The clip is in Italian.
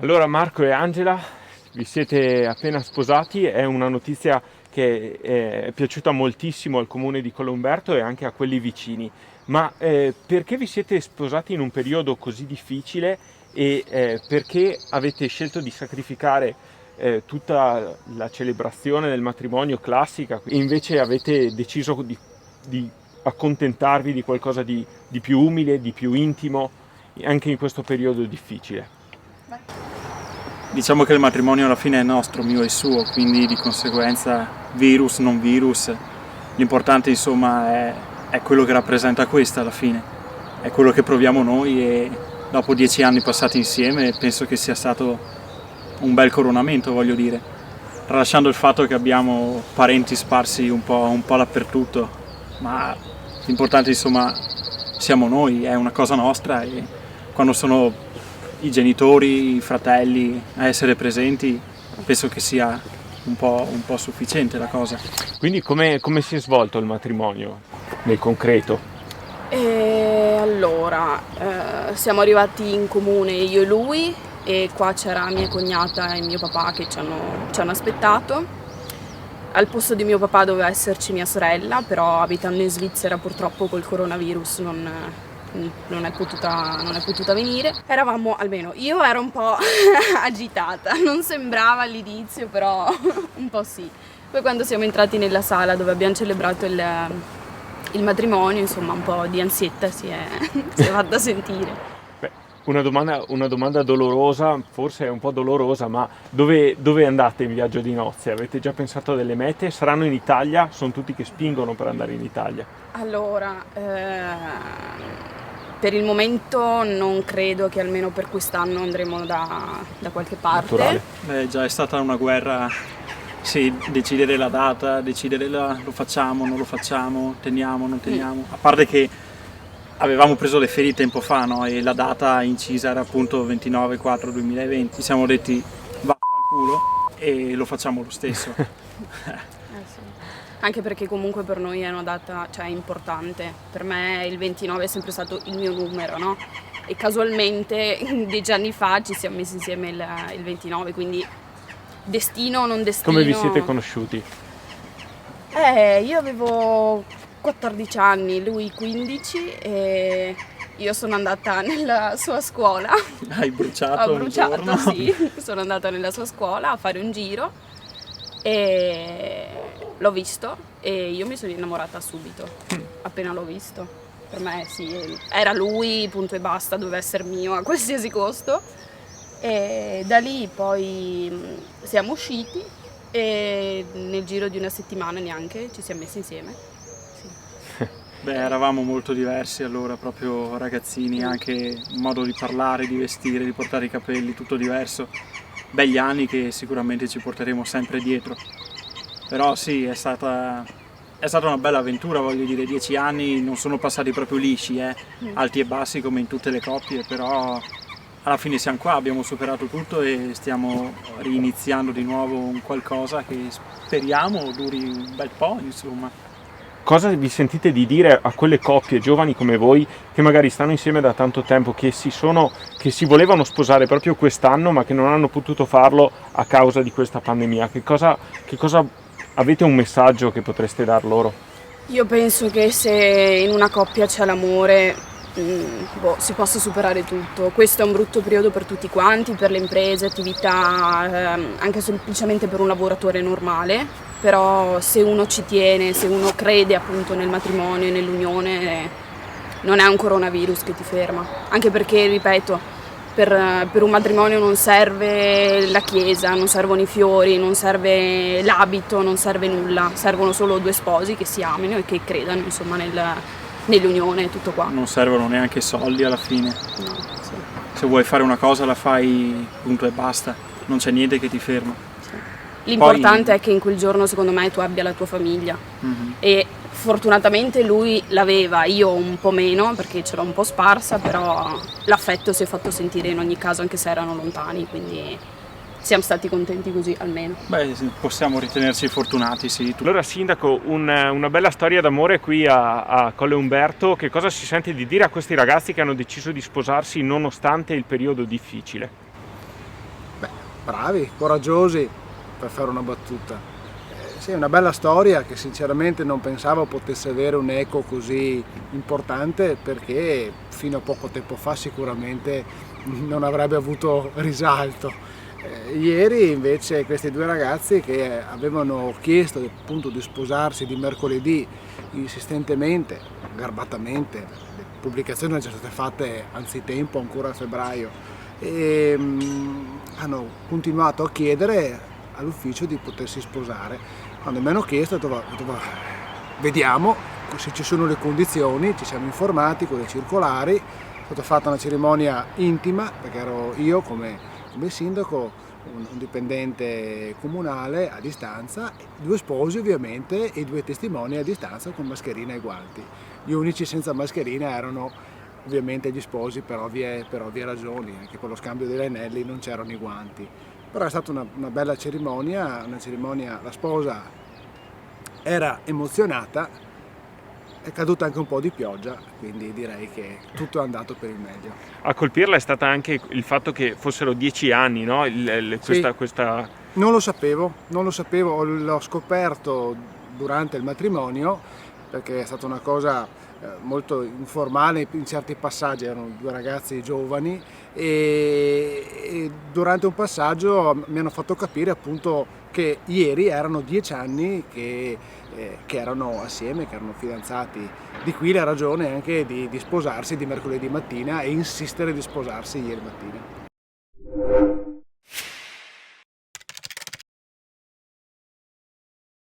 Allora Marco e Angela, vi siete appena sposati, è una notizia che è piaciuta moltissimo al comune di Colomberto e anche a quelli vicini, ma perché vi siete sposati in un periodo così difficile e perché avete scelto di sacrificare tutta la celebrazione del matrimonio classica e invece avete deciso di accontentarvi di qualcosa di più umile, di più intimo, anche in questo periodo difficile? Diciamo che il matrimonio alla fine è nostro, mio e suo, quindi di conseguenza virus, non virus, l'importante insomma è quello che rappresenta questa alla fine, è quello che proviamo noi e dopo 10 anni passati insieme penso che sia stato un bel coronamento, voglio dire, tralasciando il fatto che abbiamo parenti sparsi un po' dappertutto, ma l'importante insomma siamo noi, è una cosa nostra e quando sono i genitori, i fratelli a essere presenti, penso che sia un po' sufficiente la cosa. Quindi come si è svolto il matrimonio nel concreto? E allora, siamo arrivati in comune io e lui e qua c'era mia cognata e mio papà che ci hanno aspettato. Al posto di mio papà doveva esserci mia sorella, però abitando in Svizzera purtroppo col coronavirus non è potuta venire. Eravamo, almeno io ero un po' agitata, non sembrava all'inizio, però un po' sì. Poi quando siamo entrati nella sala dove abbiamo celebrato il matrimonio, insomma un po' di ansietta si è fatta sentire. Beh, una domanda dolorosa, forse è un po' dolorosa, ma dove andate in viaggio di nozze? Avete già pensato a delle mete? Saranno in Italia? Sono tutti che spingono per andare in Italia. Allora, per il momento non credo che almeno per quest'anno andremo da qualche parte. Naturale. Beh, già è stata una guerra, sì, decidere la data, lo facciamo, non lo facciamo, teniamo, non teniamo. A parte che avevamo preso le ferie tempo fa, no? E la data incisa era appunto 29/4/2020. Ci siamo detti vaffanculo e lo facciamo lo stesso. Sì. Anche perché comunque per noi è una data, cioè, importante. Per me il 29 è sempre stato il mio numero, no? E casualmente 10 anni fa ci siamo messi insieme il 29, quindi destino o non destino. Come vi siete conosciuti? Io avevo 14 anni, lui 15 e io sono andata nella sua scuola. Hai bruciato Ho un bruciato, giorno? sì. Sono andata nella sua scuola a fare un giro e l'ho visto e io mi sono innamorata subito, appena l'ho visto. Per me sì, era lui, punto e basta, doveva essere mio a qualsiasi costo. E da lì poi siamo usciti e nel giro di una settimana neanche ci siamo messi insieme. Sì. Beh, eravamo molto diversi allora, proprio ragazzini, anche il modo di parlare, di vestire, di portare i capelli, tutto diverso. Begli anni che sicuramente ci porteremo sempre dietro. Però sì, è stata una bella avventura, voglio dire, 10 anni non sono passati proprio lisci, alti e bassi come in tutte le coppie, però alla fine siamo qua, abbiamo superato tutto e stiamo riniziando di nuovo un qualcosa che speriamo duri un bel po', insomma. Cosa vi sentite di dire a quelle coppie giovani come voi che magari stanno insieme da tanto tempo, che si volevano sposare proprio quest'anno ma che non hanno potuto farlo a causa di questa pandemia? Che cosa avete un messaggio che potreste dar loro? Io penso che se in una coppia c'è l'amore, si possa superare tutto. Questo è un brutto periodo per tutti quanti, per le imprese, attività, anche semplicemente per un lavoratore normale. Però se uno ci tiene, se uno crede appunto nel matrimonio e nell'unione, non è un coronavirus che ti ferma. Anche perché, ripeto, per un matrimonio non serve la chiesa, non servono i fiori, non serve l'abito, non serve nulla. Servono solo due sposi che si amino e che credano insomma nell'unione e tutto qua. Non servono neanche soldi alla fine. No, sì. Se vuoi fare una cosa la fai, punto e basta. Non c'è niente che ti ferma. L'importante è che in quel giorno secondo me tu abbia la tua famiglia e fortunatamente lui l'aveva, io un po' meno perché ce l'ho un po' sparsa, però l'affetto si è fatto sentire in ogni caso anche se erano lontani, quindi siamo stati contenti così almeno. Beh, possiamo ritenerci fortunati, sì. Allora sindaco, una bella storia d'amore qui a Colle Umberto. Che cosa si sente di dire a questi ragazzi che hanno deciso di sposarsi nonostante il periodo difficile? bravi, coraggiosi, per fare una battuta. Sì, è una bella storia che sinceramente non pensavo potesse avere un eco così importante, perché fino a poco tempo fa sicuramente non avrebbe avuto risalto. Ieri invece questi due ragazzi che avevano chiesto appunto di sposarsi di mercoledì insistentemente, garbatamente, le pubblicazioni erano già state fatte anzitempo, ancora a febbraio, e hanno continuato a chiedere all'ufficio di potersi sposare. Quando mi hanno chiesto ho detto, vediamo se ci sono le condizioni, ci siamo informati con le circolari, è stata fatta una cerimonia intima perché ero io come sindaco, un dipendente comunale a distanza, due sposi ovviamente e due testimoni a distanza con mascherina e guanti. Gli unici senza mascherina erano ovviamente gli sposi per ovvie ragioni, anche per lo scambio degli anelli non c'erano i guanti. Però è stata una bella cerimonia, la sposa era emozionata, è caduta anche un po' di pioggia, quindi direi che tutto è andato per il meglio. A colpirla è stata anche il fatto che fossero 10 anni, no? Questa... Non lo sapevo, l'ho scoperto durante il matrimonio, perché è stata una cosa molto informale in certi passaggi, erano due ragazzi giovani e durante un passaggio mi hanno fatto capire appunto che ieri erano 10 anni che erano assieme, che erano fidanzati, di qui la ragione anche di sposarsi di mercoledì mattina e insistere di sposarsi ieri mattina.